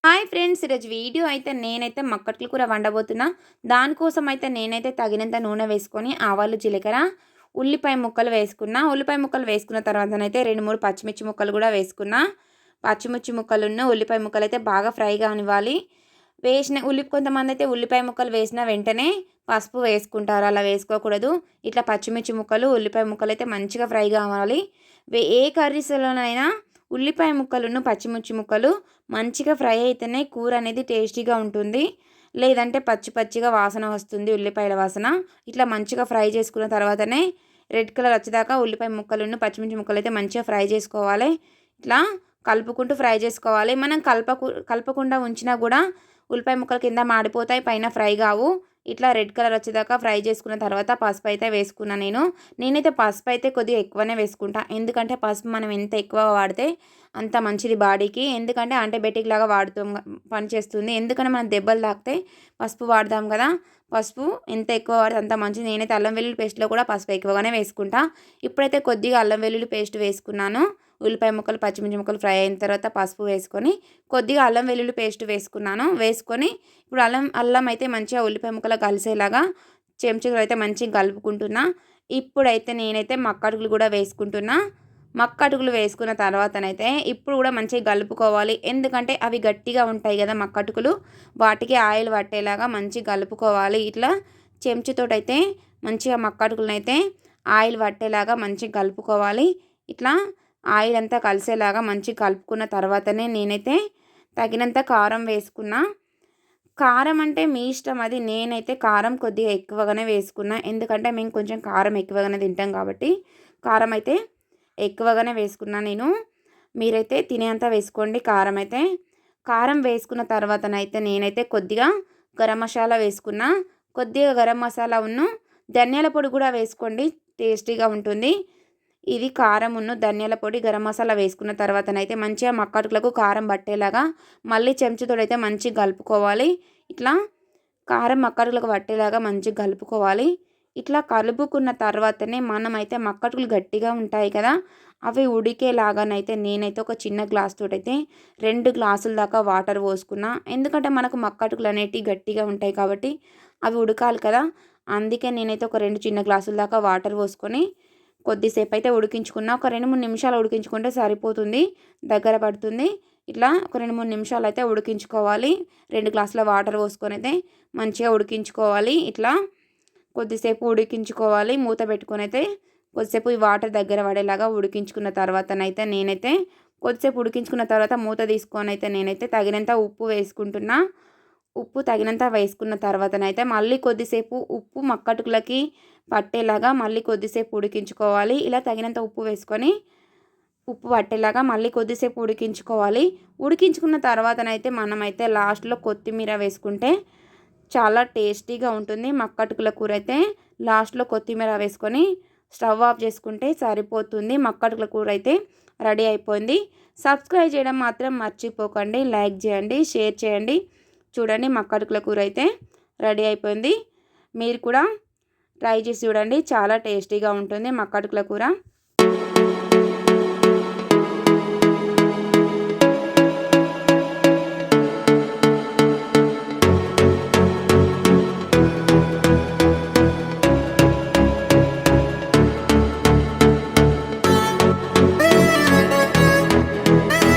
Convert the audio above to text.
Hi friends, ఈరోజు video అయితే నేనైతే మక్కట్ల కూర వండబోతున్నా. దానికోసం అయితే నేనైతే తగినంత నూనె వేసుకొని ఆవాలు, జీలకర్ర, ఉల్లిపాయ ముక్కలు వేసుకున్నా. ఉల్లిపాయ ముక్కలు వేసుకున్న తర్వాతనైతే 2, 3 పచ్చిమిర్చి ముక్కలు కూడా వేసుకున్నా. పచ్చిమిర్చి ముక్కలున్న ఉల్లిపాయ ముక్కలు అయితే బాగా ఫ్రై కానివ్వాలి. కొంతమంది అయితే ఉల్లిపాయ ముక్కలు వేసిన వెంటనే పసుపు వేసుకుంటారు. అలా వేసుకోకూడదు. ఇట్లా పచ్చిమిర్చి ముక్కలు, ఉల్లిపాయ ముక్కలు అయితే మంచిగా ఫ్రై కావాలి. ఏ కర్రీస్లోనైనా ఉల్లిపాయ ముక్కలును పచ్చిమిర్చి ముక్కలు మంచిగా ఫ్రై అయితేనే కూర అనేది టేస్టీగా ఉంటుంది. లేదంటే పచ్చి పచ్చిగా వాసన వస్తుంది, ఉల్లిపాయల వాసన. ఇట్లా మంచిగా ఫ్రై చేసుకున్న తర్వాతనే రెడ్ కలర్ వచ్చేదాకా ఉల్లిపాయ ముక్కలును పచ్చిమిర్చి ముక్కలు అయితే మంచిగా ఫ్రై చేసుకోవాలి. ఇట్లా కలుపుకుంటూ ఫ్రై చేసుకోవాలి. మనం కలపకుండా ఉంచినా కూడా ఉల్లిపాయ ముక్కలు కింద మాడిపోతాయి, పైన ఫ్రై కావు. ఇట్లా రెడ్ కలర్ వచ్చేదాకా ఫ్రై చేసుకున్న తర్వాత పసుపు అయితే వేసుకున్నా. నేనైతే పసుపు అయితే కొద్దిగా ఎక్కువనే వేసుకుంటా. ఎందుకంటే పసుపు మనం ఎంత ఎక్కువ వాడితే అంత మంచిది బాడీకి. ఎందుకంటే యాంటీబయాటిక్ లాగా పనిచేస్తుంది. ఎందుకంటే మనం దెబ్బలు తాకితే పసుపు వాడదాం కదా. పసుపు ఎంత ఎక్కువ వాడితే అంత మంచిది. నేనైతే అల్లం వెల్లుల్లి పేస్ట్లో కూడా పసుపు ఎక్కువగానే వేసుకుంటా. ఇప్పుడైతే కొద్దిగా అల్లం వెల్లుల్లి పేస్ట్ వేసుకున్నాను. ఉల్లిపాయ ముక్కలు, పచ్చిమిర్చి ముక్కలు ఫ్రై అయిన తర్వాత పసుపు వేసుకొని కొద్దిగా అల్లం వెల్లుల్లి పేస్ట్ వేసుకున్నాను. వేసుకొని ఇప్పుడు అల్లం అయితే మంచిగా ఉల్లిపాయ ముక్కలు కలిసేలాగా చెంచాతో అయితే మంచిగా కలుపుకుంటున్నా. ఇప్పుడైతే నేనైతే మక్కడుగులు కూడా వేసుకుంటున్నా. మక్కడుగులు వేసుకున్న తర్వాతనైతే ఇప్పుడు కూడా మంచిగా కలుపుకోవాలి. ఎందుకంటే అవి గట్టిగా ఉంటాయి కదా మక్కటుకులు, వాటికి ఆయిల్ పట్టేలాగా మంచిగా కలుపుకోవాలి. ఇట్లా చెంచాతోటైతే మంచిగా మక్కటుకులనైతే ఆయిల్ పట్టేలాగా మంచిగా కలుపుకోవాలి. ఇట్లా ఆయిల్ అంతా కలిసేలాగా మంచిగా కలుపుకున్న తర్వాతనే నేనైతే తగినంత కారం వేసుకున్నా. కారం అంటే మీ ఇష్టం అది. నేనైతే కారం కొద్దిగా ఎక్కువగానే వేసుకున్నా. ఎందుకంటే మేము కొంచెం కారం ఎక్కువగానే తింటాం కాబట్టి కారం అయితే ఎక్కువగానే వేసుకున్నా నేను. మీరైతే తినేంత వేసుకోండి కారం అయితే. కారం వేసుకున్న తర్వాతనైతే నేనైతే కొద్దిగా గరం మసాలా వేసుకున్నా. కొద్దిగా గరం మసాలా ధనియాల పొడి కూడా వేసుకోండి, టేస్టీగా ఉంటుంది. ఇది కారం ధనియాల పొడి, గరం మసాలా వేసుకున్న తర్వాతనైతే మంచిగా మక్కటుకులకు కారం పట్టేలాగా మళ్ళీ చెంచాతోడైతే మంచిగా కలుపుకోవాలి. ఇట్లా కారం మక్కటుకులకు పట్టేలాగా మంచిగా కలుపుకోవాలి. ఇట్లా కలుపుకున్న తర్వాతనే మనమైతే మక్కటుకులు గట్టిగా ఉంటాయి కదా, అవి ఉడికేలాగానైతే నేనైతే ఒక చిన్న గ్లాస్ తోటైతే 2 గ్లాసుల దాకా వాటర్ పోసుకున్నా. ఎందుకంటే మనకు మక్కటుకులు అనేటివి గట్టిగా ఉంటాయి కాబట్టి అవి ఉడకాలి కదా. అందుకే నేనైతే ఒక 2 చిన్న గ్లాసుల దాకా వాటర్ పోసుకొని కొద్దిసేపు అయితే ఉడికించుకున్నా. ఒక 2, 3 నిమిషాలు ఉడికించుకుంటే సరిపోతుంది, దగ్గర పడుతుంది. ఇట్లా ఒక 2, 3 నిమిషాలు అయితే ఉడికించుకోవాలి. 2 గ్లాసుల వాటర్ పోసుకొని అయితే మంచిగా ఉడికించుకోవాలి. ఇట్లా కొద్దిసేపు ఉడికించుకోవాలి. మూత పెట్టుకొని అయితే కొద్దిసేపు ఈ వాటర్ దగ్గర పడేలాగా ఉడికించుకున్న తర్వాతనైతే నేనైతే కొద్దిసేపు ఉడికించుకున్న తర్వాత మూత తీసుకొని అయితే నేనైతే తగినంత ఉప్పు వేసుకుంటున్నా. ఉప్పు తగినంత వేసుకున్న తర్వాతనైతే మళ్ళీ కొద్దిసేపు ఉప్పు మక్కటుకులకి పట్టేలాగా మళ్ళీ కొద్దిసేపు ఉడికించుకోవాలి. ఇలా తగినంత ఉప్పు వేసుకొని ఉప్పు పట్టేలాగా మళ్ళీ కొద్దిసేపు ఉడికించుకోవాలి. ఉడికించుకున్న తర్వాతనైతే మనమైతే లాస్ట్లో కొత్తిమీర వేసుకుంటే చాలా టేస్టీగా ఉంటుంది. మక్కటుకుల కూర అయితే లాస్ట్లో కొత్తిమీర వేసుకొని స్టవ్ ఆఫ్ చేసుకుంటే సరిపోతుంది. మక్కటుకుల కూర అయితే రెడీ అయిపోయింది. సబ్స్క్రైబ్ చేయడం మాత్రం మర్చిపోకండి. లైక్ చేయండి, షేర్ చేయండి. చూడండి, మక్కటుకుల కూర అయితే రెడీ అయిపోయింది. మీరు కూడా ట్రై చేసి చూడండి, చాలా టేస్టీగా ఉంటుంది మక్కటుకుల కూర.